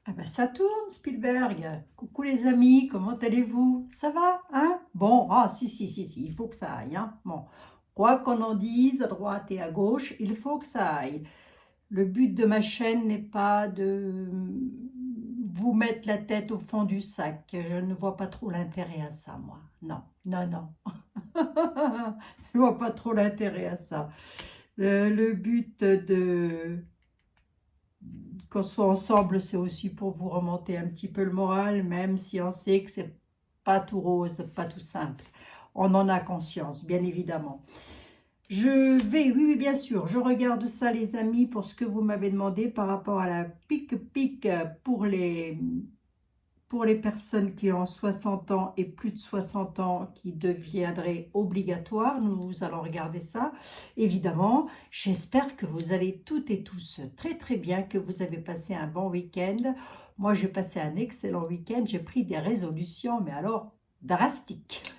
Ah ben ça tourne, Spielberg. Coucou les amis, comment allez-vous? Ça va, hein? Bon, ah si, il faut que ça aille, hein? Bon, quoi qu'on en dise à droite et à gauche, il faut que ça aille. Le but de ma chaîne n'est pas de vous mettre la tête au fond du sac. Je ne vois pas trop l'intérêt à ça, moi. Non, non, non. Je vois pas trop l'intérêt à ça. Le but de qu'on soit ensemble, c'est aussi pour vous remonter un petit peu le moral, même si on sait que c'est pas tout rose, pas tout simple. On en a conscience, bien évidemment. Oui, bien sûr, je regarde ça, les amis, pour ce que vous m'avez demandé par rapport à la pique-pique pour les personnes qui ont 60 ans et plus de 60 ans qui deviendrait obligatoire. Nous allons regarder ça, évidemment. J'espère que vous allez toutes et tous très très bien, que vous avez passé un bon week-end. Moi, j'ai passé un excellent week-end. J'ai pris des résolutions, mais alors drastiques.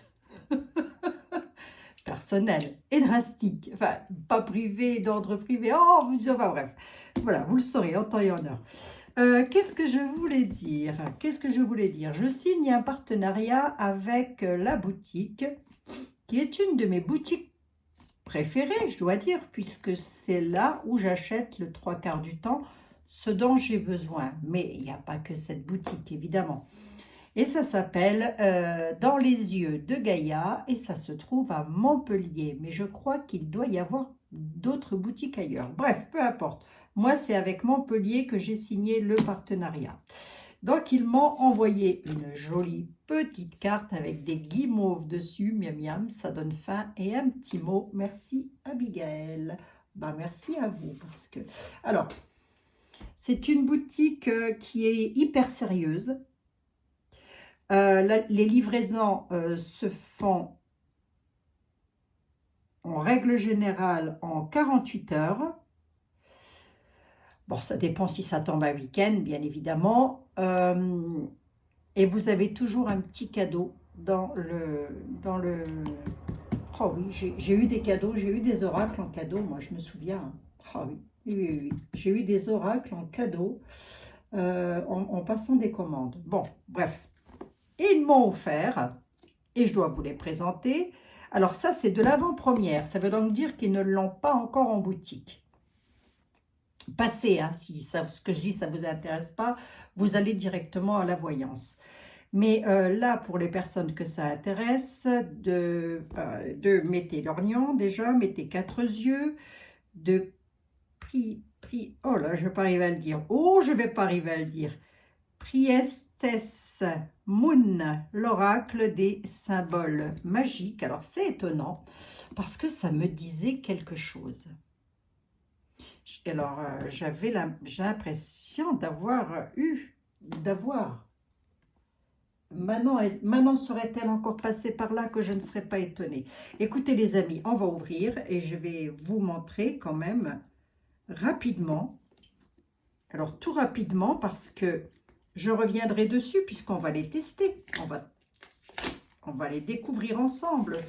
Personnelles et drastiques. Enfin, pas privées, d'ordre privé. Oh, enfin bref. Voilà, vous le saurez en temps et en heure. Qu'est-ce que je voulais dire? Je signe un partenariat avec la boutique, qui est une de mes boutiques préférées, je dois dire, puisque c'est là où j'achète le trois quarts du temps ce dont j'ai besoin. Mais il n'y a pas que cette boutique, évidemment. Et ça s'appelle Dans les yeux de Gaïa, et ça se trouve à Montpellier. Mais je crois qu'il doit y avoir d'autres boutiques ailleurs. Bref, peu importe. Moi, c'est avec Montpellier que j'ai signé le partenariat. Donc, ils m'ont envoyé une jolie petite carte avec des guimauves dessus. Miam miam, ça donne faim. Et un petit mot. Merci, Abigail. Ben, merci à vous. Parce que... Alors, c'est une boutique qui est hyper sérieuse. Les livraisons se font en règle générale en 48 heures. Bon, ça dépend si ça tombe un week-end, bien évidemment. Et vous avez toujours un petit cadeau dans le... Oh oui, j'ai eu des cadeaux, j'ai eu des oracles en cadeau, moi je me souviens. Ah oui, oui. J'ai eu des oracles en cadeau en passant des commandes. Bon, bref. Et ils m'ont offert, et je dois vous les présenter. Alors ça, c'est de l'avant-première. Ça veut donc dire qu'ils ne l'ont pas encore en boutique. Passez, hein, si ça, ce que je dis, ça ne vous intéresse pas, vous allez directement à la voyance. Mais là, pour les personnes que ça intéresse, mettez l'orgnon déjà, mettez 4 yeux, de oh là, je ne vais pas arriver à le dire. Oh, je ne vais pas arriver à le dire. Priestess Moon, l'oracle des symboles magiques. Alors, c'est étonnant parce que ça me disait quelque chose. Alors, j'ai l'impression d'avoir. Manon serait-elle encore passée par là que je ne serais pas étonnée? Écoutez les amis, on va ouvrir et je vais vous montrer quand même rapidement. Alors, tout rapidement parce que je reviendrai dessus puisqu'on va les tester. On va les découvrir ensemble,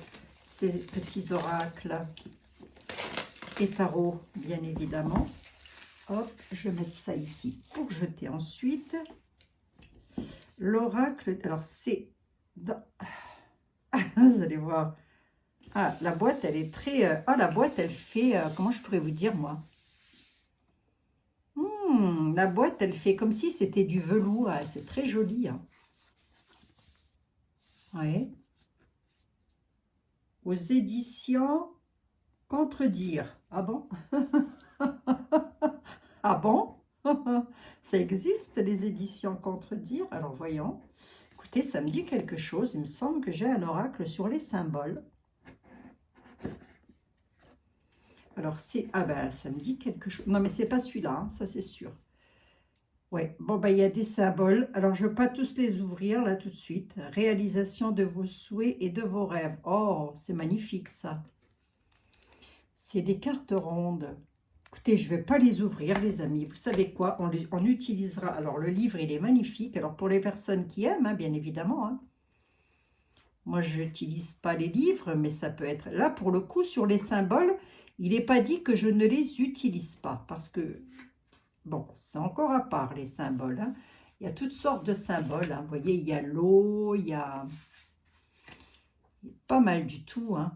ces petits oracles et tarots, bien évidemment. Hop, je vais mettre ça ici pour jeter ensuite. L'oracle, alors c'est... vous allez voir. Ah, la boîte, elle est très... la boîte, elle fait... comment je pourrais vous dire, moi? La boîte, elle fait comme si c'était du velours. Ah, c'est très joli. Hein. Ouais. Aux éditions Contredire. Ah bon? Ah bon? Ça existe, les éditions Contredire? Alors, voyons. Écoutez, ça me dit quelque chose. Il me semble que j'ai un oracle sur les symboles. Alors, c'est... Ah ben, ça me dit quelque chose. Non, mais c'est pas celui-là, hein, ça c'est sûr. Ouais, bon, ben, il y a des symboles. Alors, je ne vais pas tous les ouvrir là tout de suite. Réalisation de vos souhaits et de vos rêves. Oh, c'est magnifique ça. C'est des cartes rondes. Écoutez, je ne vais pas les ouvrir, les amis. Vous savez quoi? On utilisera... Alors, le livre, il est magnifique. Alors, pour les personnes qui aiment, hein, bien évidemment. Hein. Moi, je n'utilise pas les livres, mais ça peut être... Là, pour le coup, sur les symboles, il n'est pas dit que je ne les utilise pas. Parce que, bon, c'est encore à part, les symboles. Hein. Il y a toutes sortes de symboles. Hein. Vous voyez, il y a l'eau, il y a pas mal du tout. Hein.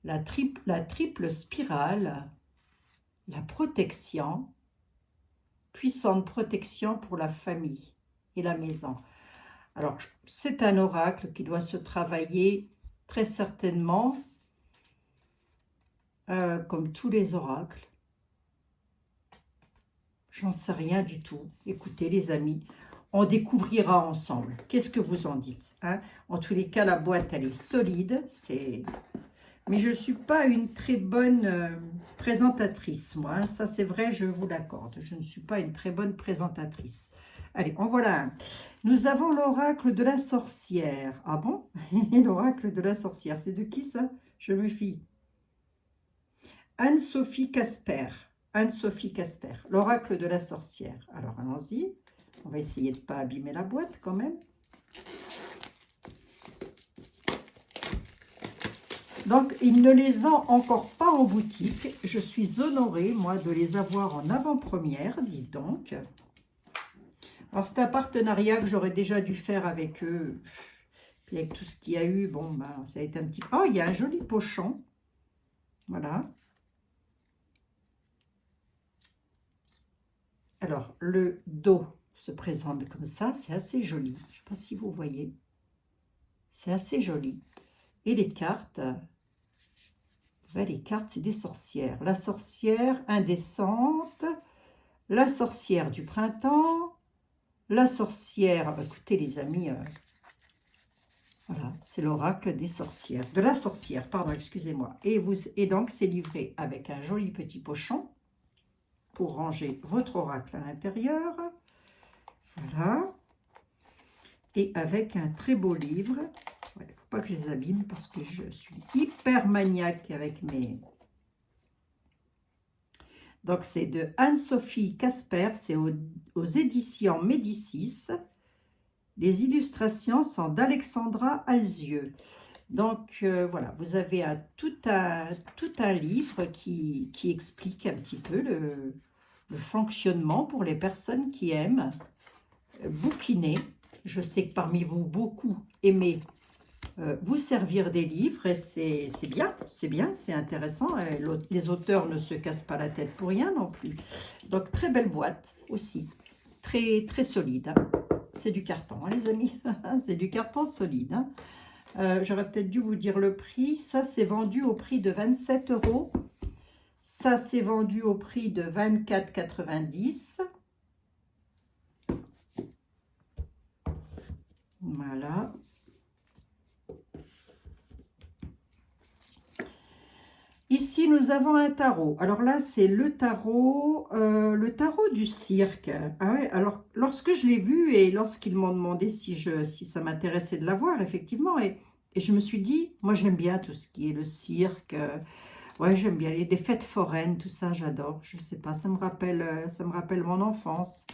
La triple spirale, la protection, puissante protection pour la famille et la maison. Alors, c'est un oracle qui doit se travailler très certainement, comme tous les oracles. J'en sais rien du tout. Écoutez, les amis, on découvrira ensemble. Qu'est-ce que vous en dites, hein? En tous les cas, la boîte, elle est solide. Mais je ne suis pas une très bonne présentatrice, moi. Hein. Ça, c'est vrai, je vous l'accorde. Je ne suis pas une très bonne présentatrice. Allez, en voilà un. Nous avons l'oracle de la sorcière. Ah bon? L'oracle de la sorcière, c'est de qui ça? Je me fie. Anne-Sophie Casper. Anne-Sophie Casper, l'oracle de la sorcière. Alors, allons-y. On va essayer de ne pas abîmer la boîte quand même. Donc, ils ne les ont encore pas en boutique. Je suis honorée, moi, de les avoir en avant-première, dites donc. Alors, c'est un partenariat que j'aurais déjà dû faire avec eux. Puis avec tout ce qu'il y a eu, bon, ben, ça a été un petit peu... Oh, il y a un joli pochon. Voilà. Alors, le dos se présente comme ça. C'est assez joli. Je ne sais pas si vous voyez. C'est assez joli. Et les cartes... Ben, les cartes, c'est des sorcières. La sorcière indécente, la sorcière du printemps, la sorcière... Ah ben, écoutez, les amis... Voilà, c'est l'oracle des sorcières. De la sorcière, pardon, excusez-moi. Et donc, c'est livré avec un joli petit pochon pour ranger votre oracle à l'intérieur. Voilà. Et avec un très beau livre. Il ne faut pas que je les abîme parce que je suis hyper maniaque avec mes... Donc, c'est de Anne-Sophie Casper. C'est aux éditions Médicis. Les illustrations sont d'Alexandra Alzieux. Donc, voilà, vous avez tout un livre qui explique un petit peu le fonctionnement pour les personnes qui aiment bouquiner. Je sais que parmi vous, beaucoup aimez vous servir des livres et c'est bien, c'est intéressant. Les auteurs ne se cassent pas la tête pour rien non plus. Donc, très belle boîte aussi, très, très solide. Hein. C'est du carton, hein, les amis. C'est du carton solide. Hein. J'aurais peut-être dû vous dire le prix. Ça, c'est vendu au prix de 27 €. Ça, c'est vendu au prix de 24,90 €. Voilà. Ici, nous avons un tarot. Alors là, c'est le tarot du cirque. Ah ouais, alors, lorsque je l'ai vu et lorsqu'ils m'ont demandé si ça m'intéressait de l'avoir, effectivement, et je me suis dit, moi, j'aime bien tout ce qui est le cirque. Ouais, j'aime bien les fêtes foraines, tout ça, j'adore. Je sais pas, ça me rappelle mon enfance.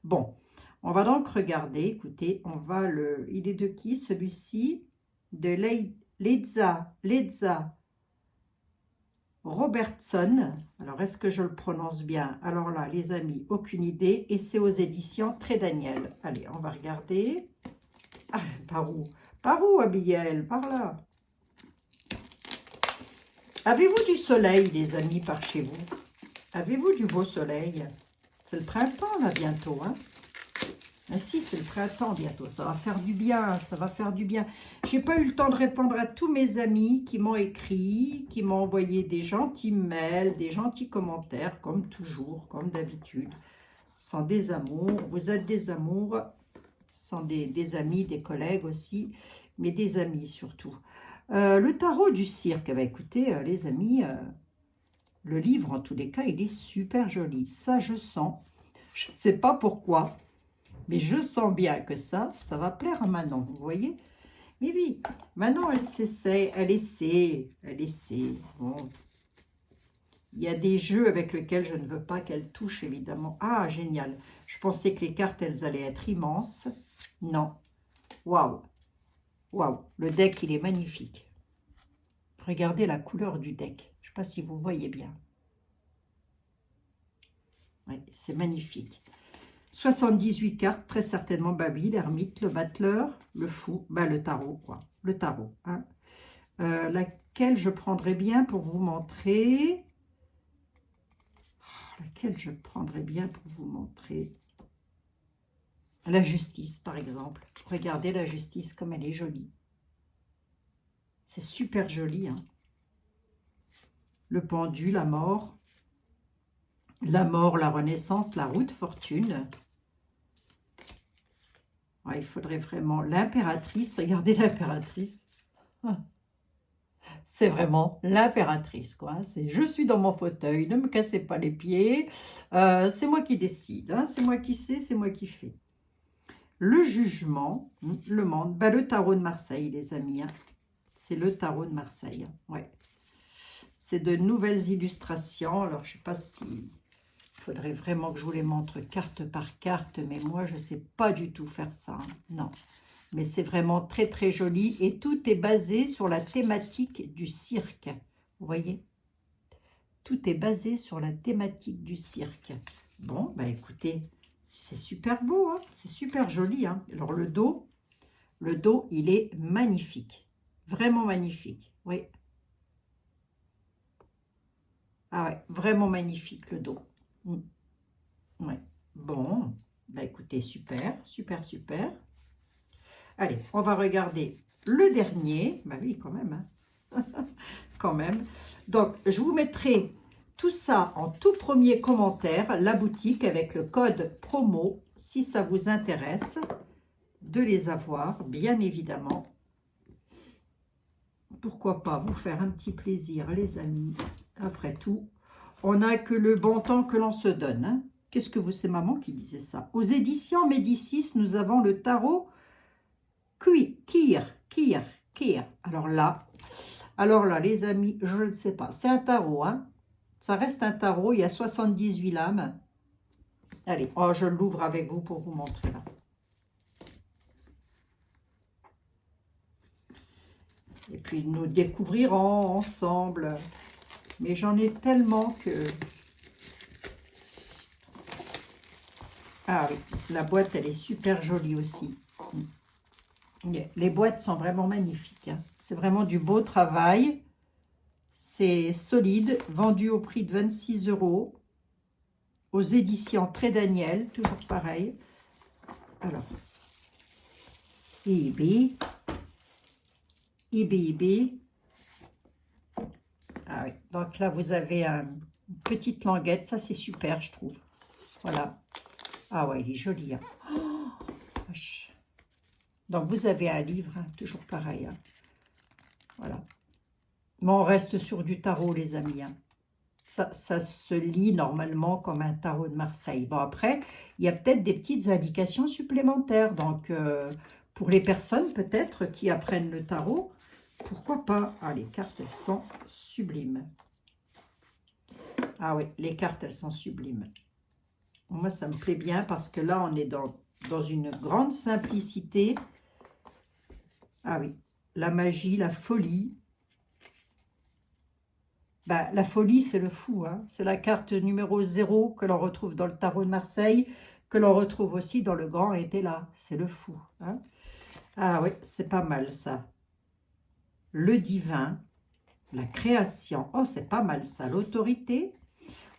Bon, on va donc regarder. Écoutez, il est de qui, celui-ci? De Leza Robertson. Alors, est-ce que je le prononce bien? Alors là, les amis, aucune idée. Et c'est aux éditions Très Daniel. Allez, on va regarder. Ah, par où? Par où, Abigail? Par là. Avez-vous du soleil, les amis, par chez vous? Avez-vous du beau soleil? C'est le printemps, là, bientôt, hein? Mais si, c'est le printemps bientôt, ça va faire du bien, ça va faire du bien. J'ai pas eu le temps de répondre à tous mes amis qui m'ont écrit, qui m'ont envoyé des gentils mails, des gentils commentaires, comme toujours, comme d'habitude. Sans des amours, vous êtes des amours, sans des amis, des collègues aussi, mais des amis surtout. Le tarot du cirque, bah écoutez, les amis, le livre, en tous les cas, il est super joli. Ça, je sens, je ne sais pas pourquoi, mais je sens bien que ça va plaire à Manon, vous voyez? Mais oui, Manon, elle essaie. Bon. Il y a des jeux avec lesquels je ne veux pas qu'elle touche, évidemment. Ah, génial. Je pensais que les cartes, elles allaient être immenses. Non. Waouh. Waouh. Le deck, il est magnifique. Regardez la couleur du deck. Je ne sais pas si vous voyez bien. Oui, c'est magnifique. 78 cartes, très certainement. Bah oui, l'ermite, le battleur, le fou, bah le tarot, quoi. Le tarot, hein. Laquelle je prendrais bien pour vous montrer? Laquelle je prendrais bien pour vous montrer? La justice, par exemple. Regardez la justice comme elle est jolie. C'est super joli, hein. Le pendu, la mort, la renaissance, la roue de fortune. Ouais, il faudrait vraiment... L'impératrice, regardez l'impératrice. C'est vraiment l'impératrice, quoi. C'est je suis dans mon fauteuil, ne me cassez pas les pieds. C'est moi qui décide, hein. C'est moi qui sais, c'est moi qui fais. Le jugement, le monde, bah, le tarot de Marseille, les amis, hein. C'est le tarot de Marseille, hein. Ouais. C'est de nouvelles illustrations. Alors, je ne sais pas si... Il faudrait vraiment que je vous les montre carte par carte, mais moi, je ne sais pas du tout faire ça, hein. Non. Mais c'est vraiment très, très joli. Et tout est basé sur la thématique du cirque. Vous voyez? Tout est basé sur la thématique du cirque. Bon, bah écoutez, c'est super beau, hein, c'est super joli, hein. Alors, le dos, il est magnifique. Vraiment magnifique, oui. Ah ouais, vraiment magnifique, le dos. Ouais. Bon, bah écoutez, super, super, super. Allez, on va regarder le dernier. Bah oui, quand même, hein. Quand même. Donc, je vous mettrai tout ça en tout premier commentaire, la boutique avec le code promo, si ça vous intéresse de les avoir, bien évidemment. Pourquoi pas vous faire un petit plaisir, les amis. Après tout, on n'a que le bon temps que l'on se donne, hein. Qu'est-ce que vous, c'est maman qui disait ça. Aux éditions Médicis, nous avons le tarot Kir. Alors là, les amis, je ne sais pas. C'est un tarot, hein. Ça reste un tarot. Il y a 78 lames. Allez, oh, je l'ouvre avec vous pour vous montrer là. Et puis, nous découvrirons ensemble. Mais j'en ai tellement que... Ah oui, la boîte, elle est super jolie aussi. Les boîtes sont vraiment magnifiques, hein. C'est vraiment du beau travail. C'est solide, vendu au prix de 26 €. Aux éditions Très Daniel, toujours pareil. Alors, IB. Ah oui, donc là, vous avez une petite languette. Ça, c'est super, je trouve. Voilà. Ah ouais, il est joli, hein. Oh, vache. Donc, vous avez un livre, hein, toujours pareil, hein. Voilà. Mais on reste sur du tarot, les amis, hein. Ça se lit normalement comme un tarot de Marseille. Bon, après, il y a peut-être des petites indications supplémentaires. Donc, pour les personnes, peut-être, qui apprennent le tarot, pourquoi pas? Ah, les cartes, elles sont sublimes. Ah oui, les cartes, elles sont sublimes. Moi, ça me plaît bien parce que là, on est dans une grande simplicité. Ah oui, la magie, la folie. Bah, la folie, c'est le fou, hein. C'est la carte numéro 0 que l'on retrouve dans le tarot de Marseille, que l'on retrouve aussi dans le grand était là. C'est le fou, hein. Ah oui, c'est pas mal ça. Le divin, la création. Oh, c'est pas mal ça. L'autorité.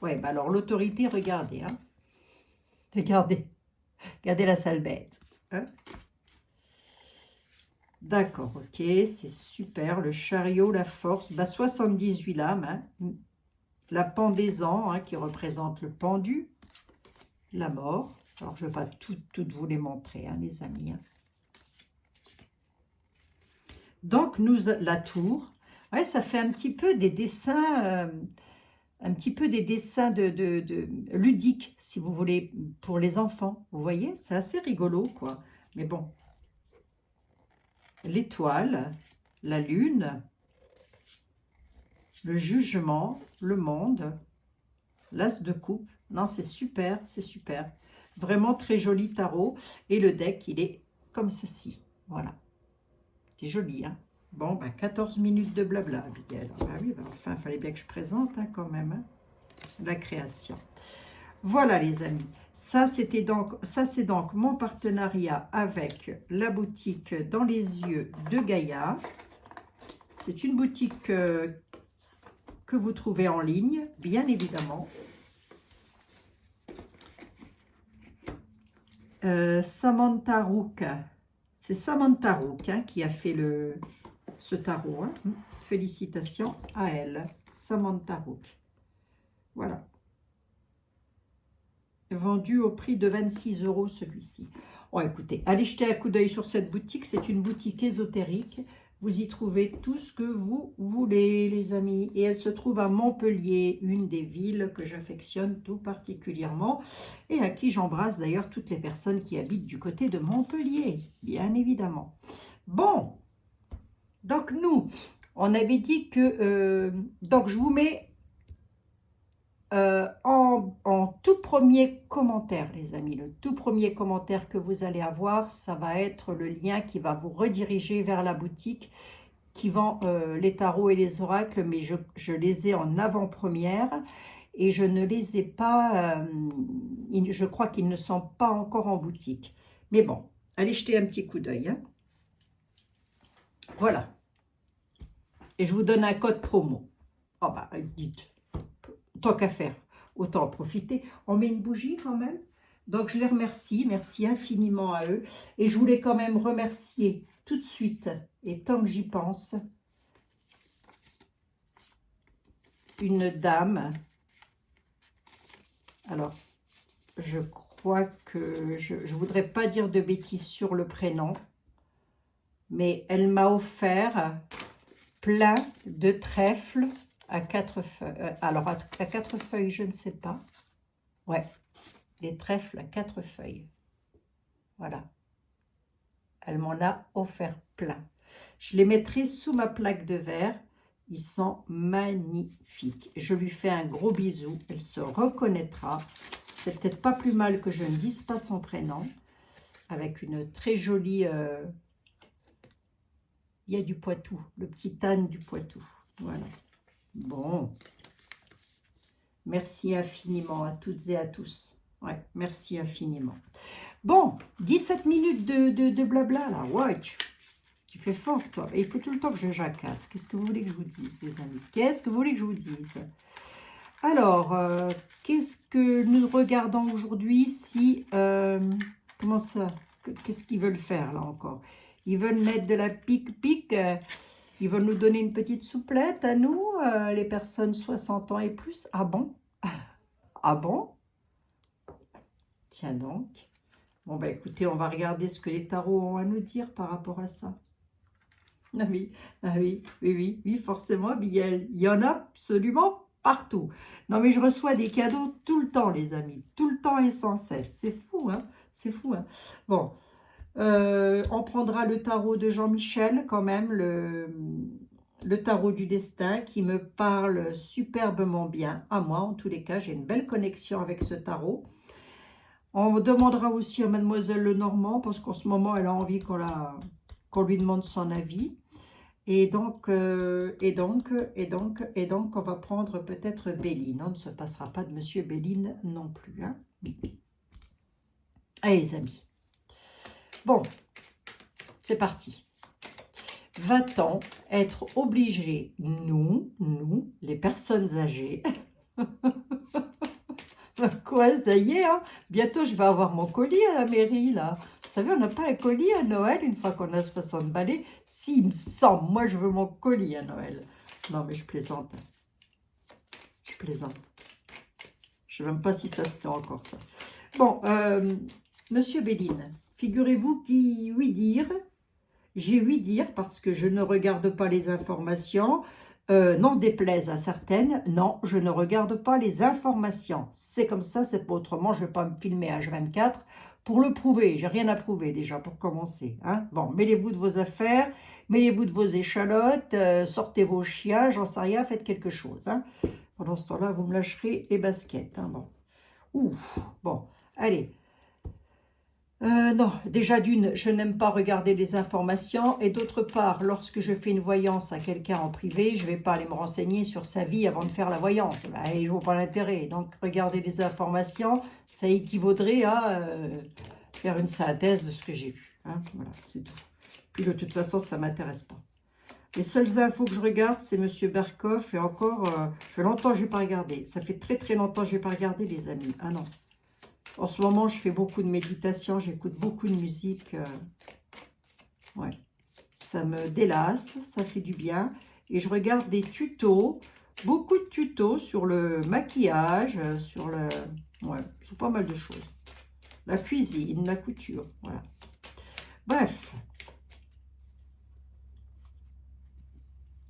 Ouais, bah alors l'autorité, regardez, hein. Regardez. Regardez la sale bête, hein. D'accord, ok, c'est super. Le chariot, la force, bah 78 lames, hein. La pendaison, hein, qui représente le pendu, la mort. Alors, je ne vais pas toutes vous les montrer, hein, les amis, hein. Donc, la tour. Ouais, ça fait un petit peu des dessins, ludiques, si vous voulez, pour les enfants. Vous voyez, c'est assez rigolo, quoi. Mais bon. L'étoile, la lune, le jugement, le monde, l'as de coupe. Non, c'est super, c'est super. Vraiment très joli tarot. Et le deck, il est comme ceci. Voilà. C'est joli, hein. Bon, ben 14 minutes de blabla, Abigail. Ah oui, ben enfin, il fallait bien que je présente, hein, quand même, hein, la création. Voilà, les amis. Ça, c'est donc mon partenariat avec la boutique Dans les yeux de Gaïa. C'est une boutique que vous trouvez en ligne, bien évidemment. Samantha Rook, c'est Samantha Rook qui a fait ce tarot. Hein. Félicitations à elle, Samantha Rook. Voilà. Vendu au prix de 26 € celui-ci. Bon, écoutez, allez jeter un coup d'œil sur cette boutique. C'est une boutique ésotérique. Vous y trouvez tout ce que vous voulez, les amis. Et elle se trouve à Montpellier, une des villes que j'affectionne tout particulièrement et à qui j'embrasse d'ailleurs toutes les personnes qui habitent du côté de Montpellier, bien évidemment. Bon, donc nous, on avait dit que... donc je vous mets... en tout premier commentaire, les amis, le tout premier commentaire que vous allez avoir, ça va être le lien qui va vous rediriger vers la boutique qui vend les tarots et les oracles, mais je les ai en avant-première et je ne les ai pas, je crois qu'ils ne sont pas encore en boutique. Mais bon, allez jeter un petit coup d'œil. Hein. Voilà. Et je vous donne un code promo. Oh bah, dites. Tant qu'à faire, autant en profiter. On met une bougie quand même. Donc, je les remercie. Merci infiniment à eux. Et je voulais quand même remercier tout de suite, et tant que j'y pense, une dame. Alors, je crois que je ne voudrais pas dire de bêtises sur le prénom, mais elle m'a offert plein de trèfles à 4 feuilles. Alors, à 4 feuilles, je ne sais pas. Ouais, des trèfles à 4 feuilles. Voilà. Elle m'en a offert plein. Je les mettrai sous ma plaque de verre. Ils sont magnifiques. Je lui fais un gros bisou. Elle se reconnaîtra. C'est peut-être pas plus mal que je ne dise pas son prénom. Avec une très jolie... il y a du Poitou. Le petit âne du Poitou. Voilà. Bon, merci infiniment à toutes et à tous. Ouais, merci infiniment. Bon, 17 minutes de blabla là. Ouais, tu fais fort toi. Et il faut tout le temps que je jacasse. Qu'est-ce que vous voulez que je vous dise, les amis? Qu'est-ce que vous voulez que je vous dise? Alors, qu'est-ce que nous regardons aujourd'hui? Si, comment ça? Qu'est-ce qu'ils veulent faire là encore? Ils veulent mettre de la pique-pique. Ils veulent nous donner une petite souplette à nous, les personnes 60 ans et plus. Ah bon? Ah bon? Tiens donc. Bon, bah écoutez, on va regarder ce que les tarots ont à nous dire par rapport à ça. Ah oui, oui, forcément, Abigail. Il y en a absolument partout. Non, mais je reçois des cadeaux tout le temps, les amis. Tout le temps et sans cesse. C'est fou, hein? C'est fou, hein? Bon. On prendra le tarot de Jean-Michel quand même, le tarot du destin qui me parle superbement bien. À moi, en tous les cas, j'ai une belle connexion avec ce tarot. On demandera aussi à Mademoiselle Lenormand parce qu'en ce moment, elle a envie qu'on lui demande son avis. Et donc, on va prendre peut-être Béline. On ne se passera pas de Monsieur Béline non plus. Hein. Allez, les amis. Bon, c'est parti. Va-t-on être obligé, nous, les personnes âgées, quoi, ça y est, hein, bientôt je vais avoir mon colis à la mairie, là. Vous savez, on n'a pas un colis à Noël une fois qu'on a 60 balais. Si, il me semble, moi je veux mon colis à Noël. Non, mais je plaisante. Je plaisante. Je ne sais même pas si ça se fait encore, ça. Bon, Monsieur Béline. Figurez-vous qu'il oui dire, j'ai oui dire parce que je ne regarde pas les informations, non déplaise à certaines, non, je ne regarde pas les informations. C'est comme ça, c'est pas autrement, je ne vais pas me filmer H24 pour le prouver, j'ai rien à prouver déjà pour commencer. Hein. Bon, mêlez-vous de vos affaires, mêlez-vous de vos échalotes, sortez vos chiens, j'en sais rien, faites quelque chose. Hein. Pendant ce temps-là, vous me lâcherez les baskets. Hein, bon. Ouf, bon, allez. Non, déjà d'une, je n'aime pas regarder les informations et d'autre part, lorsque je fais une voyance à quelqu'un en privé, je ne vais pas aller me renseigner sur sa vie avant de faire la voyance. Ben, je ne vois pas l'intérêt. Donc, regarder les informations, ça équivaudrait à faire une synthèse de ce que j'ai vu. Hein. Voilà, c'est tout. Puis de toute façon, ça ne m'intéresse pas. Les seules infos que je regarde, c'est Monsieur Berkoff. Et encore, ça fait longtemps que je n'ai pas regardé. Ça fait très très longtemps que je n'ai pas regardé, les amis. Ah non. En ce moment, je fais beaucoup de méditation, j'écoute beaucoup de musique. Ouais, ça me délasse, ça fait du bien. Et je regarde des tutos, beaucoup de tutos sur le maquillage, sur le... Ouais, sur pas mal de choses. La cuisine, la couture, voilà. Bref.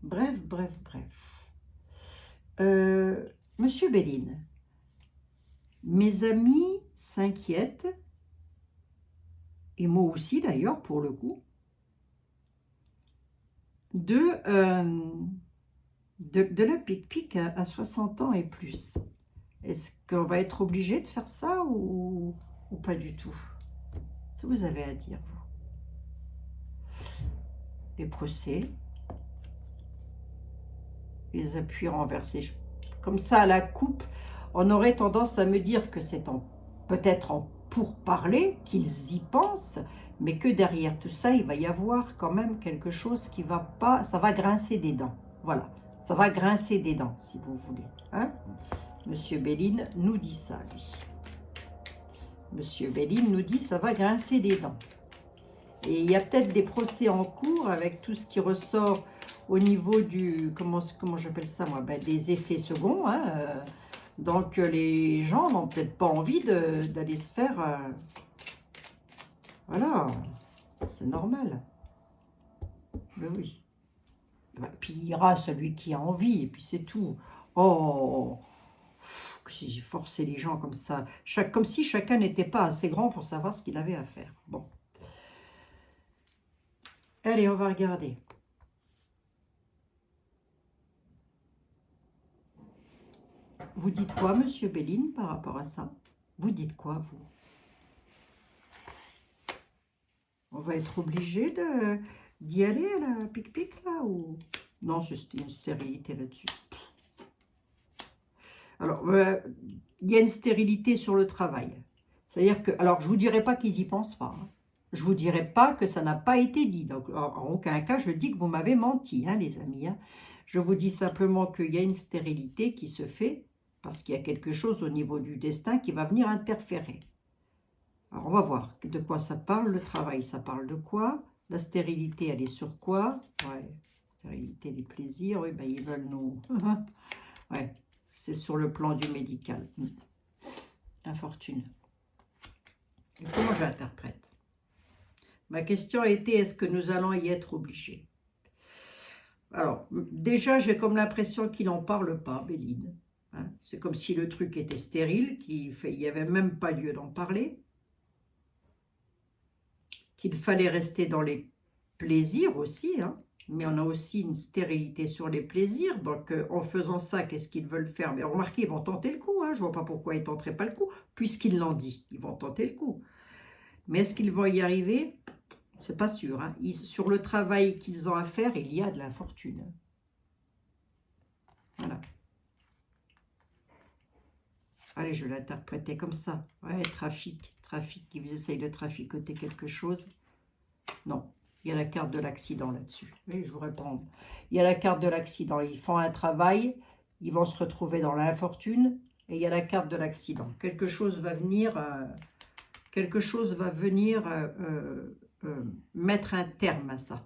Bref, bref, bref. Monsieur Béline, mes amis s'inquiètent, et moi aussi d'ailleurs pour le coup, de la pique-pique à 60 ans et plus. Est-ce qu'on va être obligé de faire ça ou pas du tout? Ce que vous avez à dire, vous? Les procès, les appuis renversés. Comme ça, à la coupe, on aurait tendance à me dire que c'est peut-être en pourparler, qu'ils y pensent, mais que derrière tout ça, il va y avoir quand même quelque chose qui va pas... Ça va grincer des dents. Voilà. Ça va grincer des dents, si vous voulez. Hein? Monsieur Béline nous dit ça, lui. Monsieur Béline nous dit ça va grincer des dents. Et il y a peut-être des procès en cours avec tout ce qui ressort au niveau du... Comment j'appelle ça, moi? Ben, des effets seconds. Hein, donc, les gens n'ont peut-être pas envie d'aller se faire... voilà, c'est normal. Ben oui. Ben, puis il y aura celui qui a envie, et puis c'est tout. Oh, si forcer les gens comme ça. Comme si chacun n'était pas assez grand pour savoir ce qu'il avait à faire. Bon. Allez, on va regarder. Vous dites quoi, Monsieur Béline, par rapport à ça? Vous dites quoi, vous? On va être obligé d'y aller à la pique-pique, là, ou... Non, c'est une stérilité là-dessus. Alors, il y a une stérilité sur le travail. C'est-à-dire que... Alors, je ne vous dirai pas qu'ils n'y pensent pas. Hein. Je ne vous dirai pas que ça n'a pas été dit. Donc, en aucun cas, je dis que vous m'avez menti, hein, les amis. Hein. Je vous dis simplement qu'il y a une stérilité qui se fait parce qu'il y a quelque chose au niveau du destin qui va venir interférer. Alors, on va voir de quoi ça parle. Le travail, ça parle de quoi? La stérilité, elle est sur quoi? Ouais, stérilité des plaisirs. Oui, ben, ils veulent nous... ouais, c'est sur le plan du médical. Infortune. Et comment je l'interprète? Ma question a été, est-ce que nous allons y être obligés? Alors, déjà, j'ai comme l'impression qu'il n'en parle pas, Béline. Hein, c'est comme si le truc était stérile, qu'il n'y avait même pas lieu d'en parler. Qu'il fallait rester dans les plaisirs aussi, hein, mais on a aussi une stérilité sur les plaisirs, donc en faisant ça, qu'est-ce qu'ils veulent faire? Mais remarquez, ils vont tenter le coup, hein, je ne vois pas pourquoi ils ne tenteraient pas le coup, puisqu'ils l'ont dit, ils vont tenter le coup. Mais est-ce qu'ils vont y arriver? C'est pas sûr. Hein. Sur le travail qu'ils ont à faire, il y a de l'infortune. Voilà. Allez, je vais l'interpréter comme ça. Ouais, trafic, ils essayent de traficoter quelque chose. Non, il y a la carte de l'accident là-dessus. Oui, je vous réponds. Il y a la carte de l'accident. Ils font un travail, ils vont se retrouver dans l'infortune, et il y a la carte de l'accident. Quelque chose va venir mettre un terme à ça.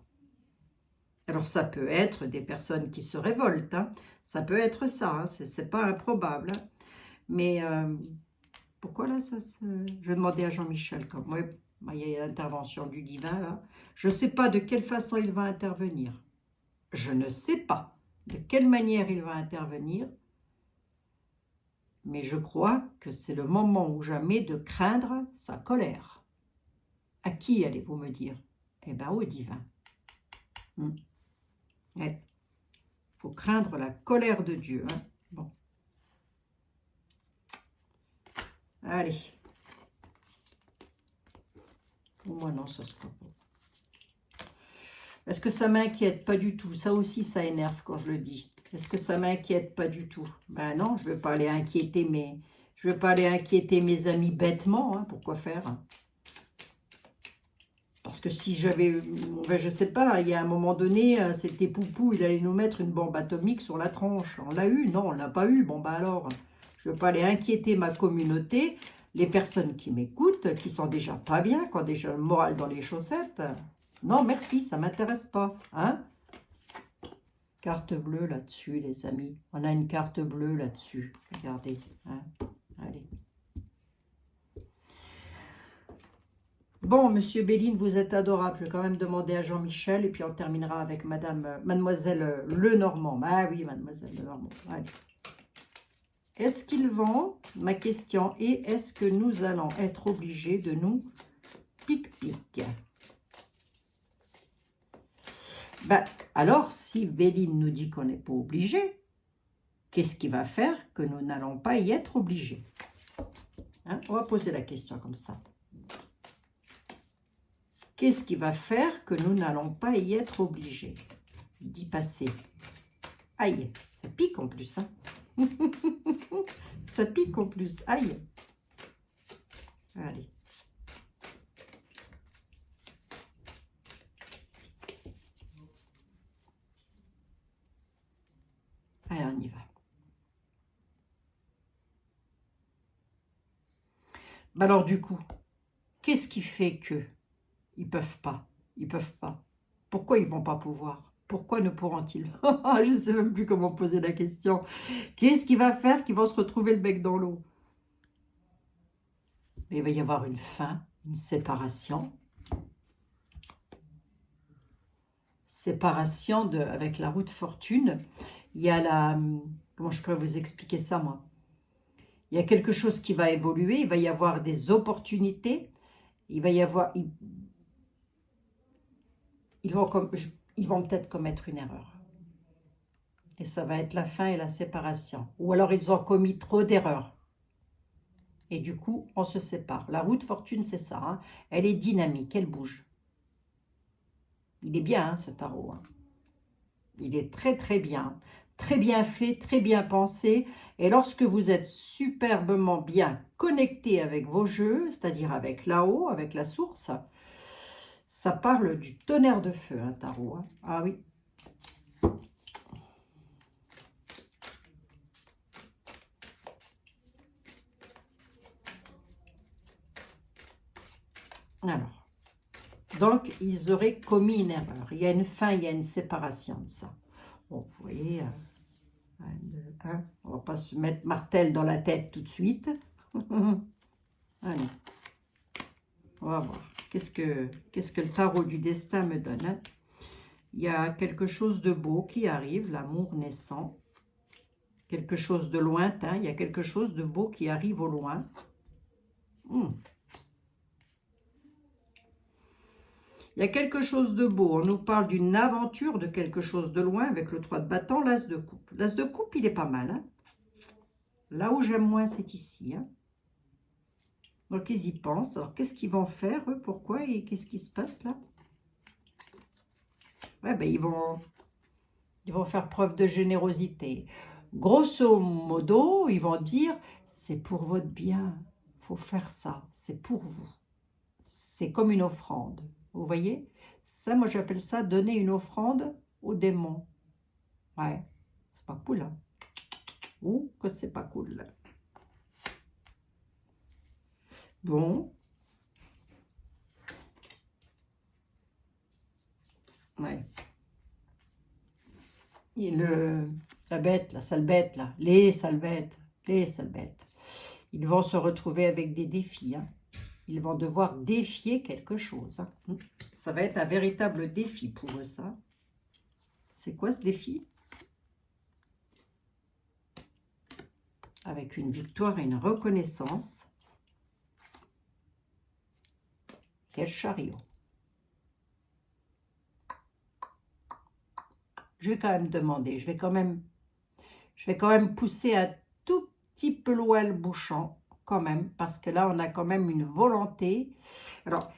Alors, ça peut être des personnes qui se révoltent. Hein. Ça peut être ça. Hein. C'est pas improbable. Hein. Mais pourquoi là, ça se... Je demandais à Jean-Michel comme... Ouais, il y a l'intervention du divin là. Je ne sais pas de quelle façon il va intervenir. Je ne sais pas de quelle manière il va intervenir. Mais je crois que c'est le moment ou jamais de craindre sa colère. À qui allez-vous me dire? Eh bien, au divin. Ouais. Faut craindre la colère de Dieu. Hein. Bon. Allez. pour moi, non, ça sera pas. Est-ce que ça m'inquiète? Pas du tout. Ça aussi, ça énerve quand je le dis. Est-ce que ça m'inquiète? Pas du tout. Ben non, je ne vais pas aller inquiéter mes amis bêtement. Hein, pourquoi faire? Parce que si j'avais... Ben, je sais pas, il y a un moment donné, c'était Poupou, il allait nous mettre une bombe atomique sur la tronche. On l'a eu? Non, on l'a pas eu. Bon, ben alors, je ne veux pas aller inquiéter ma communauté, les personnes qui m'écoutent, qui sont déjà pas bien, qui ont déjà le moral dans les chaussettes. Non, merci, ça ne m'intéresse pas. Hein? Carte bleue là-dessus, les amis. On a une carte bleue là-dessus. Regardez. Hein? Allez. Bon, Monsieur Béline, vous êtes adorable. Je vais quand même demander à Jean-Michel et puis on terminera avec Mademoiselle Lenormand. Ah oui, Mademoiselle Lenormand. Allez. Est-ce qu'ils vont? Ma question est, est-ce que nous allons être obligés de nous pic-pic? Ben, alors, si Béline nous dit qu'on n'est pas obligé, qu'est-ce qui va faire que nous n'allons pas y être obligés? Hein? On va poser la question comme ça. Qu'est-ce qui va faire que nous n'allons pas y être obligés? D'y passer. Aïe, ça pique en plus. Hein. Ça pique en plus. Aïe. Allez. Allez, on y va. Ben alors du coup, qu'est-ce qui fait que ils peuvent pas? Ils peuvent pas. Pourquoi ils vont pas pouvoir? Pourquoi ne pourront-ils? Je ne sais même plus comment poser la question. Qu'est-ce qui va faire qu'ils vont se retrouver le bec dans l'eau? Il va y avoir une fin, une séparation. Séparation avec la roue de fortune. Il y a la... Comment je pourrais vous expliquer ça, moi? Il y a quelque chose qui va évoluer. Il va y avoir des opportunités. Il va y avoir... Ils vont peut-être commettre une erreur. Et ça va être la fin et la séparation. Ou alors ils ont commis trop d'erreurs. Et du coup, on se sépare. La roue de fortune, c'est ça. Hein. Elle est dynamique, elle bouge. Il est bien, hein, ce tarot. Hein. Il est très, très bien. Très bien fait, très bien pensé. Et lorsque vous êtes superbement bien connecté avec vos jeux, c'est-à-dire avec là-haut, avec la source, ça parle du tonnerre de feu, un tarot. Hein. Ah oui. Alors, donc, ils auraient commis une erreur. Il y a une fin, il y a une séparation de ça. Bon, vous voyez, on ne va pas se mettre martel dans la tête tout de suite. Allez, on va voir. Qu'est-ce que le tarot du destin me donne? Hein? Il y a quelque chose de beau qui arrive, l'amour naissant. Quelque chose de lointain, il y a quelque chose de beau qui arrive au loin. Il y a quelque chose de beau. On nous parle d'une aventure, de quelque chose de loin avec le 3 de bâton, l'as de coupe. L'as de coupe, il est pas mal. Hein? Là où j'aime moins, c'est ici. Hein? Donc, ils y pensent. Alors, qu'est-ce qu'ils vont faire, eux? Pourquoi? Et qu'est-ce qui se passe, là? Ouais, ben, ils vont faire preuve de générosité. Grosso modo, ils vont dire, c'est pour votre bien. Il faut faire ça. C'est pour vous. C'est comme une offrande. Vous voyez? Ça, moi, j'appelle ça donner une offrande au démon. Ouais, c'est pas cool, hein? Ou que c'est pas cool. Bon. Ouais. Et la bête, la sale bête, là. Les sales bêtes. Les sales bêtes. Ils vont se retrouver avec des défis, hein. Ils vont devoir défier quelque chose. Hein. Ça va être un véritable défi pour eux, ça. C'est quoi ce défi? Avec une victoire et une reconnaissance. Quel chariot. Je vais quand même demander, je vais quand même pousser un tout petit peu loin le bouchon, quand même, parce que là, on a quand même une volonté. Alors,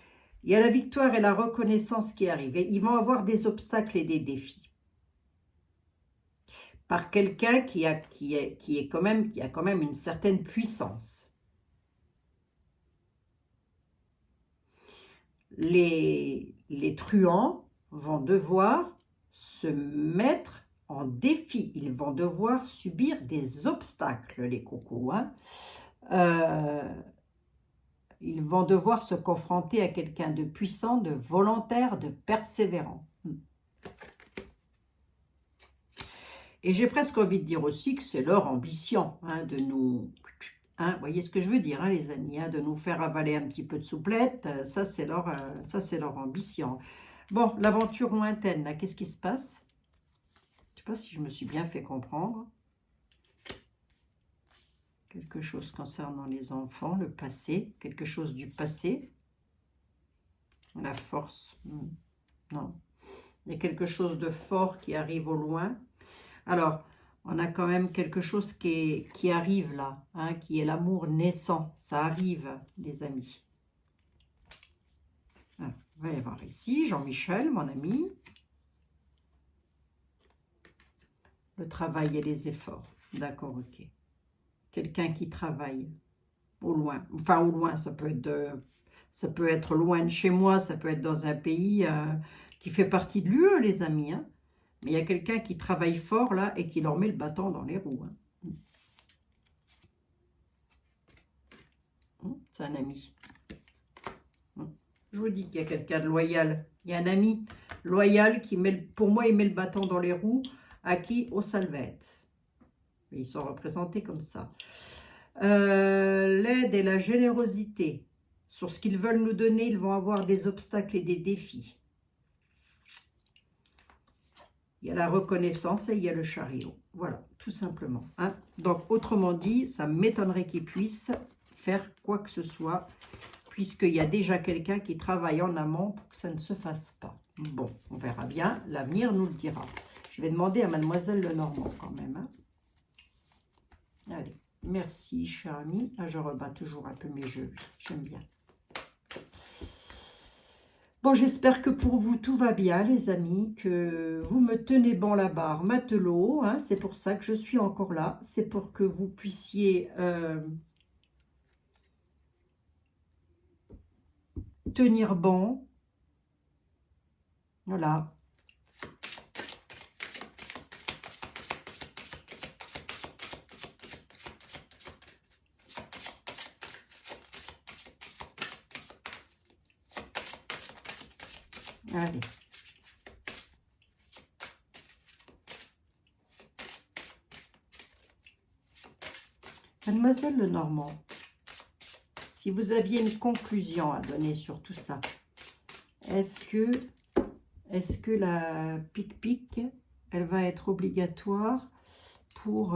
Il y a la victoire et la reconnaissance qui arrivent. Et ils vont avoir des obstacles et des défis. Par quelqu'un qui a quand même une certaine puissance. Les truands vont devoir se mettre en défi. Ils vont devoir subir des obstacles, les cocos. Hein. Ils vont devoir se confronter à quelqu'un de puissant, de volontaire, de persévérant. Et j'ai presque envie de dire aussi que c'est leur ambition hein, de nous... Hein, vous voyez ce que je veux dire, hein, les amis, hein, de nous faire avaler un petit peu de souplette, ça c'est leur ambition. Bon, l'aventure lointaine, là, qu'est-ce qui se passe? Je ne sais pas si je me suis bien fait comprendre. Quelque chose concernant les enfants, le passé, quelque chose du passé. La force, non. Il y a quelque chose de fort qui arrive au loin. Alors, on a quand même quelque chose qui arrive là, hein, qui est l'amour naissant. Ça arrive, les amis. Ah, on va y voir ici, Jean-Michel, mon ami. Le travail et les efforts. D'accord, ok. Quelqu'un qui travaille au loin. Enfin, au loin, ça peut être loin de chez moi, ça peut être dans un pays qui fait partie de l'UE, les amis, hein. Mais il y a quelqu'un qui travaille fort, là, et qui leur met le bâton dans les roues. Hein. C'est un ami. Je vous dis qu'il y a quelqu'un de loyal. Il y a un ami loyal qui, pour moi, il met le bâton dans les roues. À qui? Aux salvettes. Ils sont représentés comme ça. L'aide et la générosité. Sur ce qu'ils veulent nous donner, ils vont avoir des obstacles et des défis. Il y a la reconnaissance et il y a le chariot. Voilà, tout simplement. Hein. Donc, autrement dit, ça m'étonnerait qu'ils puissent faire quoi que ce soit, puisqu'il y a déjà quelqu'un qui travaille en amont pour que ça ne se fasse pas. Bon, on verra bien. L'avenir nous le dira. Je vais demander à Mademoiselle Lenormand quand même. Hein. Allez, merci, cher ami. Ah, je rebats toujours un peu mes jeux. J'aime bien. Bon, j'espère que pour vous, tout va bien, les amis, que vous me tenez bon la barre, matelot, hein, c'est pour ça que je suis encore là, c'est pour que vous puissiez tenir bon, voilà. Allez. Mademoiselle Lenormand, si vous aviez une conclusion à donner sur tout ça, est-ce que la pic-pic, elle va être obligatoire pour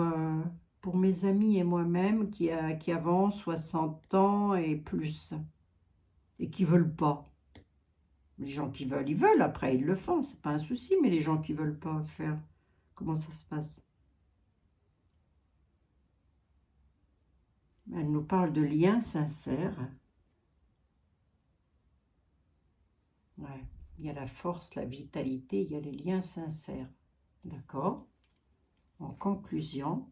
mes amis et moi-même qui avons 60 ans et plus et qui ne veulent pas? Les gens qui veulent, ils veulent, après ils le font, c'est pas un souci, mais les gens qui ne veulent pas le faire, comment ça se passe? Elle nous parle de liens sincères. Ouais, il y a la force, la vitalité, il y a les liens sincères. D'accord? En conclusion,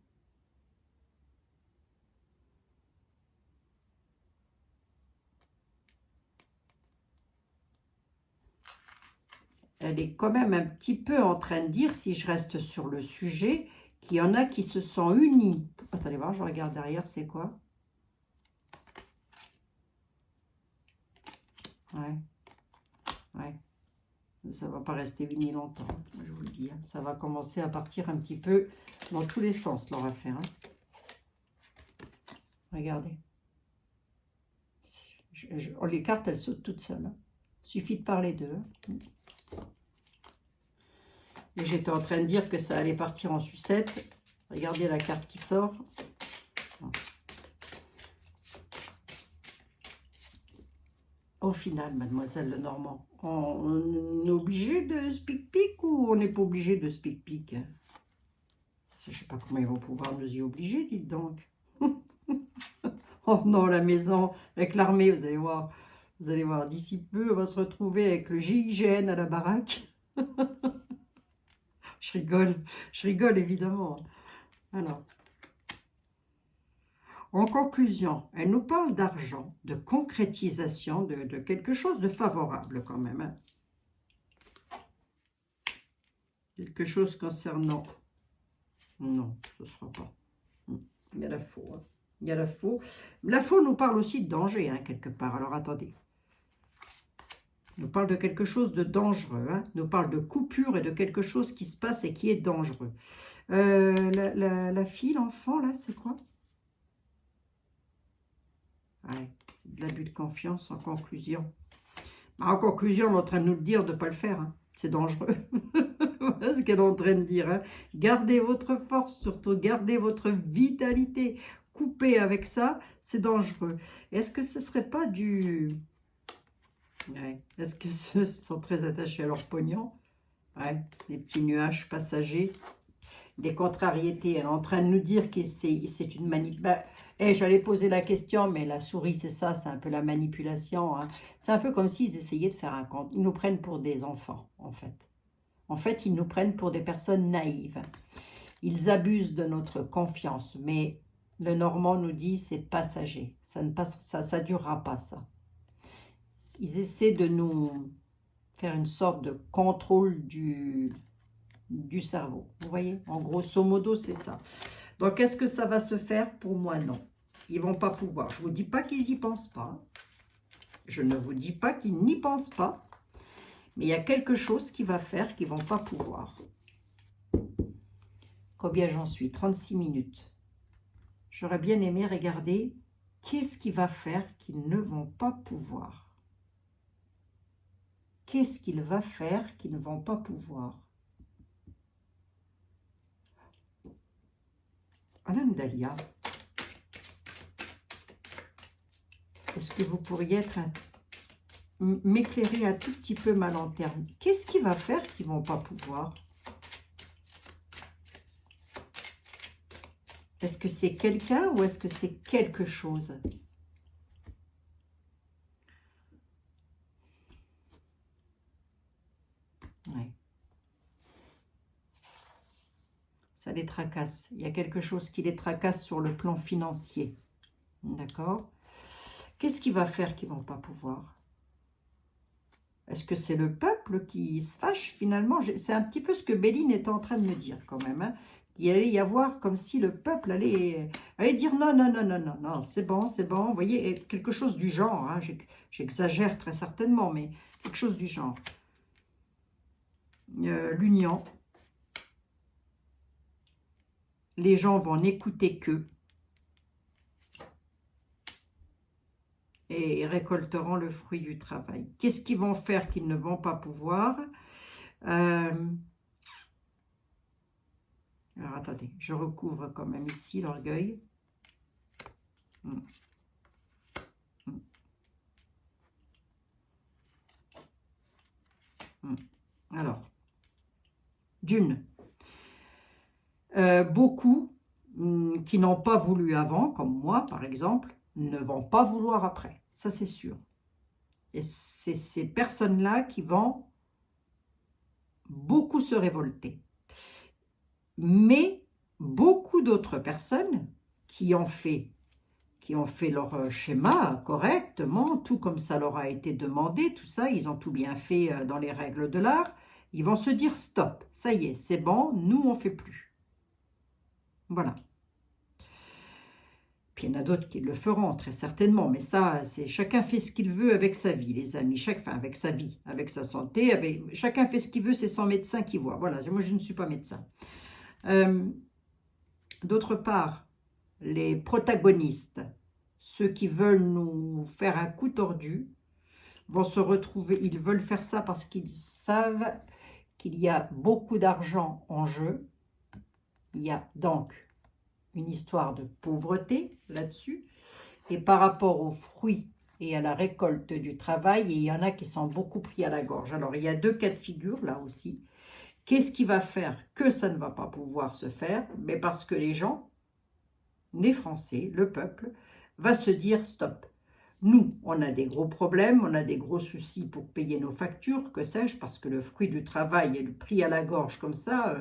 elle est quand même un petit peu en train de dire, si je reste sur le sujet, qu'il y en a qui se sont unis. Attendez voir, je regarde derrière, c'est quoi? Ouais. Ouais. Ça ne va pas rester uni longtemps, je vous le dis. Hein. Ça va commencer à partir un petit peu dans tous les sens, leur affaire. Hein. Regardez. Les cartes, elles sautent toutes seules. Hein. Il suffit de parler d'eux. Hein. Et j'étais en train de dire que ça allait partir en sucette. Regardez la carte qui sort. Au final, Mademoiselle Lenormand, on est obligé de se pic-pic ou on n'est pas obligé de se pic-pic? Je ne sais pas comment ils vont pouvoir nous y obliger, dites donc. En venant à la maison avec l'armée, vous allez voir. Vous allez voir, d'ici peu, on va se retrouver avec le GIGN à la baraque. Je rigole évidemment. Alors, en conclusion, elle nous parle d'argent, de concrétisation, de quelque chose de favorable quand même. Hein. Quelque chose concernant... Non, ce ne sera pas. Il y a la faux. Hein. Il y a la faux. La faux nous parle aussi de danger, hein, quelque part. Alors, attendez. Nous parle de quelque chose de dangereux. Hein. Nous parle de coupure et de quelque chose qui se passe et qui est dangereux. La fille, l'enfant, là, c'est quoi? Ouais, c'est de l'abus de confiance en conclusion. En conclusion, on est en train de nous le dire de ne pas le faire. Hein. C'est dangereux. Voilà ce qu'elle est en train de dire. Hein. Gardez votre force, surtout gardez votre vitalité. Couper avec ça, c'est dangereux. Est-ce que ce ne serait pas du... Ouais. Est-ce que ceux sont très attachés à leur pognon? Ouais, des petits nuages passagers. Des contrariétés. Elle est en train de nous dire que c'est une manip. Bah, j'allais poser la question, mais la souris, c'est ça, c'est un peu la manipulation. Hein. C'est un peu comme s'ils essayaient de faire un compte. Ils nous prennent pour des enfants, en fait. En fait, ils nous prennent pour des personnes naïves. Ils abusent de notre confiance, mais le Normand nous dit c'est passager. Ça ne passe, ça durera pas, ça. Ils essaient de nous faire une sorte de contrôle du cerveau. Vous voyez, en grosso modo, c'est ça. Donc, est-ce que ça va se faire? Pour moi, non. Ils vont pas pouvoir. Je ne vous dis pas qu'ils n'y pensent pas. Je ne vous dis pas qu'ils n'y pensent pas. Mais il y a quelque chose qui va faire qu'ils ne vont pas pouvoir. Combien j'en suis? 36 minutes. J'aurais bien aimé regarder qu'est-ce qui va faire qu'ils ne vont pas pouvoir. Qu'est-ce qu'il va faire qu'ils ne vont pas pouvoir? Madame Dahlia, est-ce que vous pourriez m'éclairer un tout petit peu ma lanterne? Qu'est-ce qui va faire qu'ils ne vont pas pouvoir? Est-ce que c'est quelqu'un ou est-ce que c'est quelque chose? Ouais. Ça les tracasse. Il y a quelque chose qui les tracasse sur le plan financier. D'accord? Qu'est-ce qui va faire qu'ils ne vont pas pouvoir? Est-ce que c'est le peuple qui se fâche finalement? C'est un petit peu ce que Béline est en train de me dire quand même. Hein. Il allait y avoir comme si le peuple allait dire non, non, non, non, non, non, c'est bon, c'est bon. Vous voyez, quelque chose du genre. Hein. J'exagère très certainement, mais quelque chose du genre. L'union. Les gens vont n'écouter qu'eux. Et récolteront le fruit du travail. Qu'est-ce qu'ils vont faire qu'ils ne vont pas pouvoir? Alors, attendez, je recouvre quand même ici l'orgueil. Alors, d'une, beaucoup qui n'ont pas voulu avant, comme moi par exemple, ne vont pas vouloir après. Ça, c'est sûr. Et c'est ces personnes-là qui vont beaucoup se révolter. Mais beaucoup d'autres personnes qui ont fait leur schéma correctement, tout comme ça leur a été demandé, tout ça, ils ont tout bien fait dans les règles de l'art, ils vont se dire stop, ça y est, c'est bon, nous on ne fait plus. Voilà. Puis il y en a d'autres qui le feront, très certainement, mais ça, c'est chacun fait ce qu'il veut avec sa vie, les amis, avec sa vie, avec sa santé, chacun fait ce qu'il veut, c'est son médecin qui voit. Voilà, moi je ne suis pas médecin. D'autre part, les protagonistes, ceux qui veulent nous faire un coup tordu, vont se retrouver, ils veulent faire ça parce qu'ils savent qu'il y a beaucoup d'argent en jeu. Il y a donc une histoire de pauvreté là-dessus. Et par rapport aux fruits et à la récolte du travail, il y en a qui sont beaucoup pris à la gorge. Alors, il y a deux cas de figure là aussi. Qu'est-ce qui va faire que ça ne va pas pouvoir se faire? Mais parce que les gens, les Français, le peuple, va se dire stop. Nous, on a des gros problèmes, on a des gros soucis pour payer nos factures, que sais-je, parce que le fruit du travail est le prix à la gorge comme ça,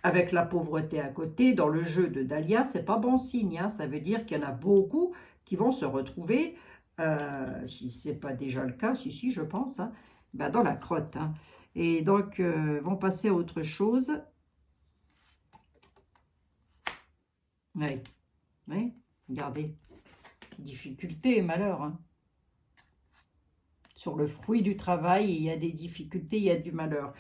avec la pauvreté à côté, dans le jeu de Dahlia, c'est pas bon signe, hein. Ça veut dire qu'il y en a beaucoup qui vont se retrouver, si ce n'est pas déjà le cas, si, je pense, hein, ben dans la crotte, hein. Et donc, vont passer à autre chose. Oui, oui, regardez. Difficultés et malheur, hein. Sur le fruit du travail, il y a des difficultés, il y a du malheur.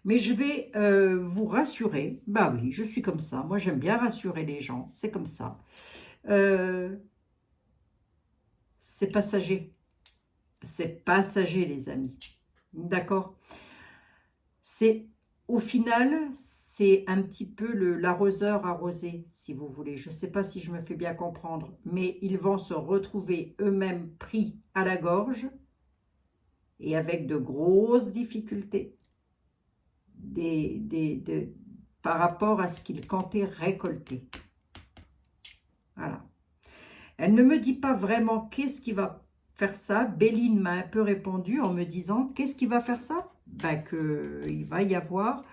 Mais je vais vous rassurer. Bah oui, je suis comme ça. Moi, j'aime bien rassurer les gens. C'est comme ça. C'est passager. C'est passager, les amis. D'accord? C'est, au final, c'est un petit peu l'arroseur arrosé, si vous voulez. Je ne sais pas si je me fais bien comprendre, mais ils vont se retrouver eux-mêmes pris à la gorge et avec de grosses difficultés par rapport à ce qu'ils comptaient récolter. Voilà. Elle ne me dit pas vraiment qu'est-ce qui va faire ça. Béline m'a un peu répondu en me disant qu'est-ce qui va faire ça? Ben, qu'il va y avoir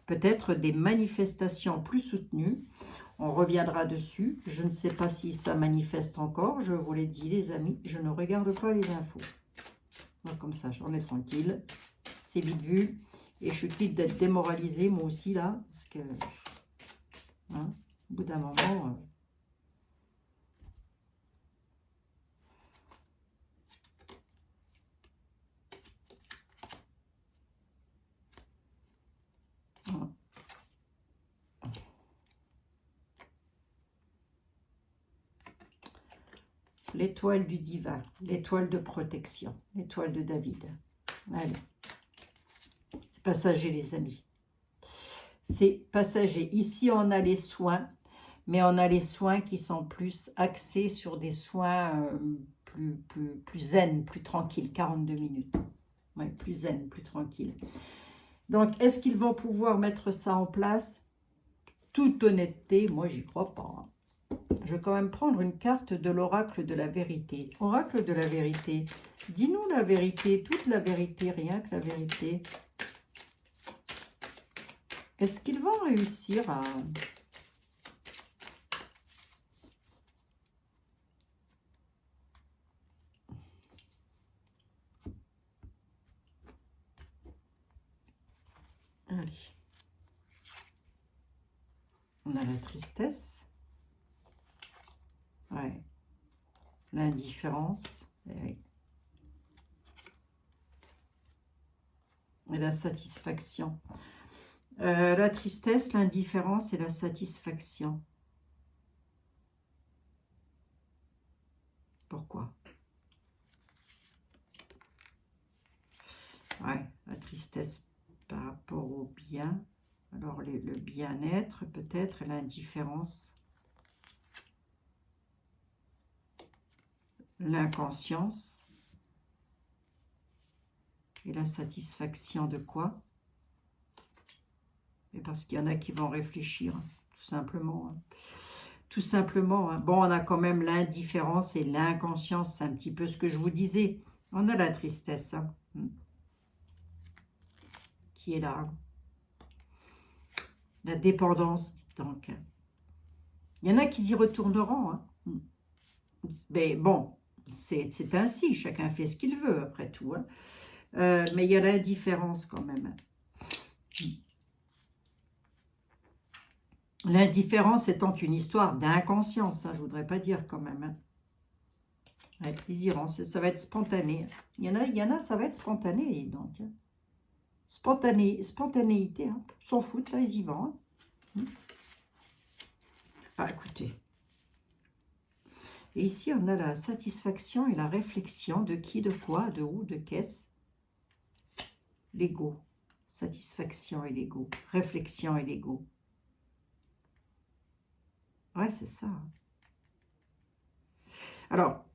peut-être des manifestations plus soutenues. On reviendra dessus. Je ne sais pas si ça manifeste encore. Je vous l'ai dit, les amis, je ne regarde pas les infos. Donc, comme ça, j'en ai tranquille. C'est vite vu. Et je suis quitte d'être démoralisée, moi aussi, là. Parce que, hein, au bout d'un moment... voilà. L'étoile du divin, l'étoile de protection, l'étoile de David. Allez. C'est passager, les amis. C'est passager. Ici, on a les soins, mais on a les soins qui sont plus axés sur des soins plus zen, plus tranquilles. 42 minutes. Ouais, plus zen, plus tranquille. Donc, est-ce qu'ils vont pouvoir mettre ça en place? Toute honnêteté, moi, j'y crois pas, hein. Je vais quand même prendre une carte de l'oracle de la vérité. Oracle de la vérité. Dis-nous la vérité, toute la vérité, rien que la vérité. Est-ce qu'ils vont réussir à... Allez. On a la tristesse. Ouais. L'indifférence. Et la satisfaction. La tristesse, l'indifférence et la satisfaction. Pourquoi? Ouais, la tristesse par rapport au bien. Alors, le bien-être, peut-être, l'indifférence. L'inconscience. Et la satisfaction de quoi? Et parce qu'il y en a qui vont réfléchir, tout simplement. Tout simplement. Bon, on a quand même l'indifférence et l'inconscience. C'est un petit peu ce que je vous disais. On a la tristesse, hein, qui est là. La dépendance, donc. Il y en a qui y retourneront. Hein. Mais bon, c'est ainsi. Chacun fait ce qu'il veut, après tout. Hein. Mais il y a l'indifférence quand même. L'indifférence étant une histoire d'inconscience, hein, je ne voudrais pas dire quand même. Hein. Ouais, ils iront, ça va être spontané. Il y en a, ça va être spontané, donc. Hein. Spontanéité, hein. Ils s'en foutent, là, ils y vont. Hein. Ah, écoutez. Et ici, on a la satisfaction et la réflexion de qui, de quoi, de où, de qu'est-ce. L'ego. Satisfaction et l'ego. Réflexion et l'ego. Ouais, c'est ça. Alors,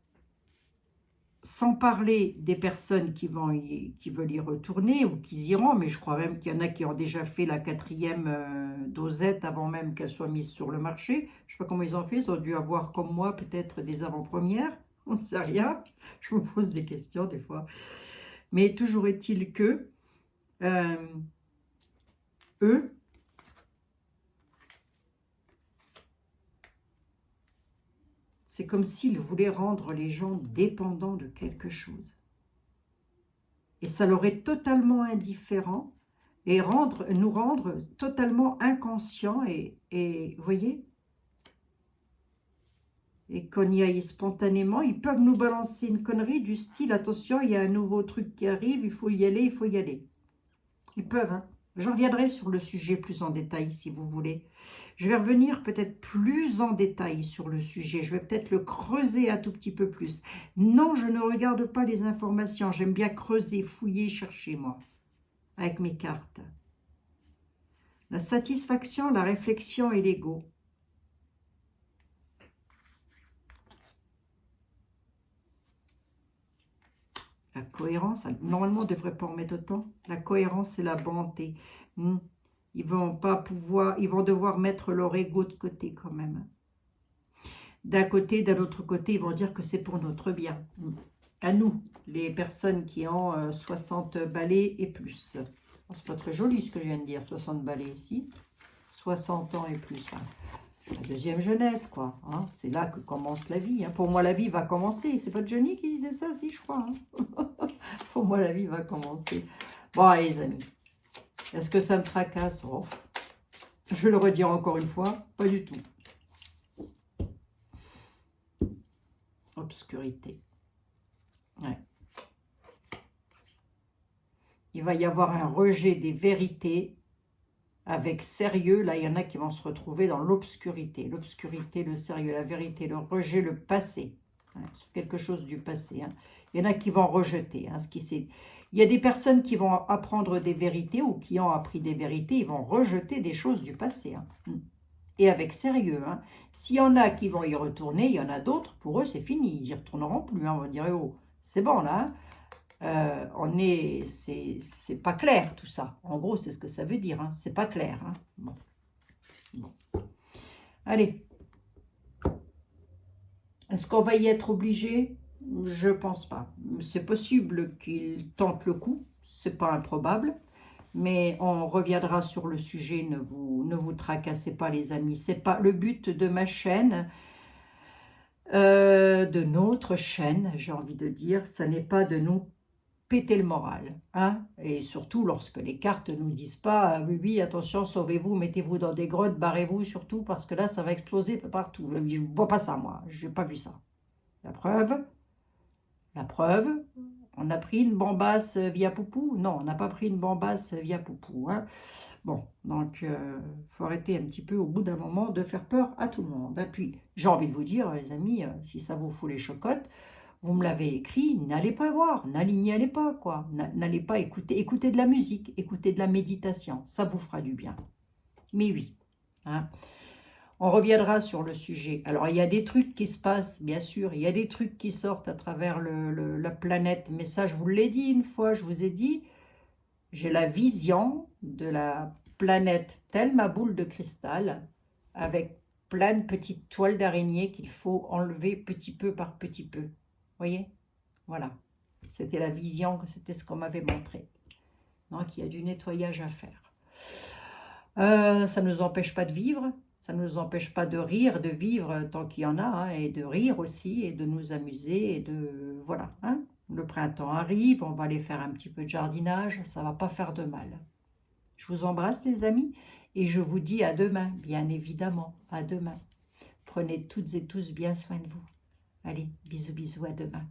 sans parler des personnes qui veulent y retourner ou qui iront, mais je crois même qu'il y en a qui ont déjà fait la 4e dosette avant même qu'elle soit mise sur le marché. Je ne sais pas comment ils ont fait, ils ont dû avoir comme moi peut-être des avant-premières. On ne sait rien. Je me pose des questions des fois. Mais toujours est-il que eux, c'est comme s'ils voulaient rendre les gens dépendants de quelque chose. Et ça leur est totalement indifférent et nous rendre totalement inconscients et vous voyez, et qu'on y aille spontanément, ils peuvent nous balancer une connerie du style, attention, il y a un nouveau truc qui arrive, il faut y aller, il faut y aller. Ils peuvent, hein. Je reviendrai sur le sujet plus en détail si vous voulez. Je vais revenir peut-être plus en détail sur le sujet. Je vais peut-être le creuser un tout petit peu plus. Non, je ne regarde pas les informations. J'aime bien creuser, fouiller, chercher, moi, avec mes cartes. La satisfaction, la réflexion et l'ego. La cohérence, normalement, on ne devrait pas en mettre autant. La cohérence et la bonté. Ils vont devoir mettre leur ego de côté quand même. D'un côté, d'un autre côté, ils vont dire que c'est pour notre bien. À nous, les personnes qui ont 60 balais et plus. Oh, c'est pas très joli ce que je viens de dire, 60 balais ici. 60 ans et plus. Enfin, la deuxième jeunesse, quoi. Hein. C'est là que commence la vie. Hein. Pour moi, la vie va commencer. C'est pas Johnny qui disait ça, si, je crois. Hein. Pour moi, la vie va commencer. Bon, allez, les amis. Est-ce que ça me tracasse? Oh. Je vais le redire encore une fois. Pas du tout. Obscurité. Ouais. Il va y avoir un rejet des vérités avec sérieux. Là, il y en a qui vont se retrouver dans l'obscurité. L'obscurité, le sérieux, la vérité, le rejet, le passé. Hein, sur quelque chose du passé. Hein. Il y en a qui vont rejeter. Hein, il y a des personnes qui vont apprendre des vérités ou qui ont appris des vérités. Ils vont rejeter des choses du passé. Hein. Et avec sérieux. Hein. S'il y en a qui vont y retourner, il y en a d'autres, pour eux, c'est fini. Ils n'y retourneront plus. Hein. On va dire, oh, c'est bon là. C'est pas clair tout ça. En gros, c'est ce que ça veut dire. Hein. C'est pas clair. Hein. Bon. Allez. Est-ce qu'on va y être obligé? Je pense pas. C'est possible qu'il tente le coup. C'est pas improbable. Mais on reviendra sur le sujet. Ne vous tracassez pas, les amis. C'est pas le but de ma chaîne. De notre chaîne, j'ai envie de dire. Ça n'est pas de nous péter le moral, hein, et surtout lorsque les cartes ne nous disent pas oui, attention, sauvez-vous, mettez-vous dans des grottes, barrez-vous surtout, parce que là, ça va exploser partout. Je ne vois pas ça, moi, je n'ai pas vu ça. La preuve, on a pris une bombasse via Poupou? Non, on n'a pas pris une bombasse via Poupou. Hein. Bon, donc, faut arrêter un petit peu au bout d'un moment de faire peur à tout le monde. Et puis, j'ai envie de vous dire, les amis, si ça vous fout les chocottes, vous me l'avez écrit, n'allez pas voir, n'y allez pas, quoi. N'allez pas écouter de la musique, écouter de la méditation, ça vous fera du bien. Mais oui, hein. On reviendra sur le sujet. Alors, il y a des trucs qui se passent, bien sûr, il y a des trucs qui sortent à travers la planète, mais ça, je vous l'ai dit une fois, je vous ai dit, j'ai la vision de la planète telle ma boule de cristal, avec plein de petites toiles d'araignée qu'il faut enlever petit peu par petit peu. Voyez, voilà, c'était la vision, c'était ce qu'on m'avait montré. Donc, il y a du nettoyage à faire. Ça ne nous empêche pas de vivre, ça ne nous empêche pas de rire, de vivre tant qu'il y en a, hein, et de rire aussi, et de nous amuser, et de... Voilà, hein. Le printemps arrive, on va aller faire un petit peu de jardinage, ça ne va pas faire de mal. Je vous embrasse, les amis, et je vous dis à demain, bien évidemment, à demain. Prenez toutes et tous bien soin de vous. Allez, bisous, bisous, à demain.